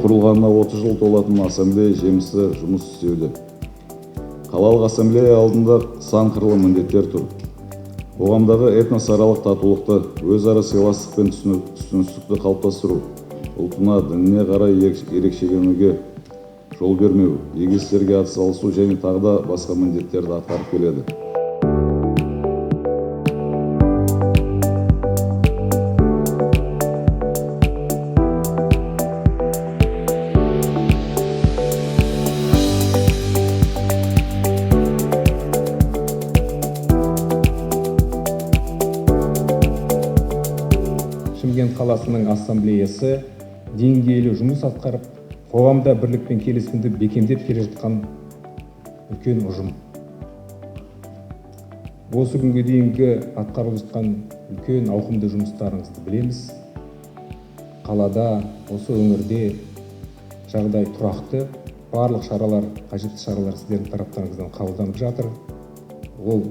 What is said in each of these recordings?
құрылғанына 30 жыл толатын ассамблея жемісті жұмыс істеуде. Қалалық ассамблея алдында сан қырлы міндеттер тұр. Қоғамдағы этносаралық татулықты, өзара сыйластық пен түсіністікті қалыптастыру, ұлтына, дініне қарай ерекшеленуге жол бермеу, игі істерге атсалысу және тағы да басқа міндеттерді атқарып келеді. Шымкент қаласының ассамблеясы деңгейлі жұмыс атқарып, қоғамда бірлік пен келісімді бекемдеп келе жатқан үлкен ұжым. Осы күнге дейінгі атқарылып жатқан үлкен ауқымды жұмыстарыңызды білеміз. Қалада, осы өңірде жағдай тұрақты, барлық шаралар, қажетті шаралар сіздердің тараптарыңыздан қабылданып жатыр. Ол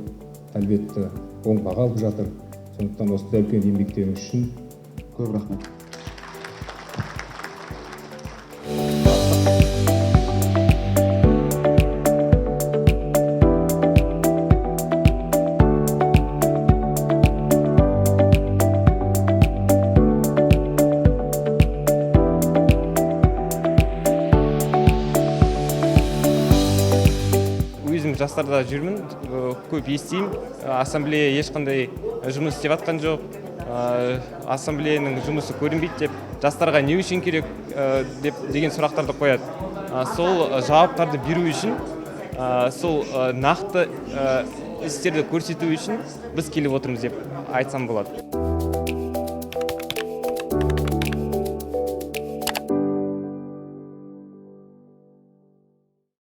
әлбетте оң баға алып жатыр. Сондықтан осы үлкен еңбектеріңіз үшін көп рахмет. Өзім жастарда жүрмін, көп естеймін. Ассамблея ешқандай жұмыс істеп жатқан жоқ. Ассамблеяның жұмысы көрінбейді деп, жастарға не үшін керек деген сұрақтарды қояды. Сол жауаптарды беру үшін, сол нақты істерді көрсету үшін біз келіп отырмыз деп айтсам болады.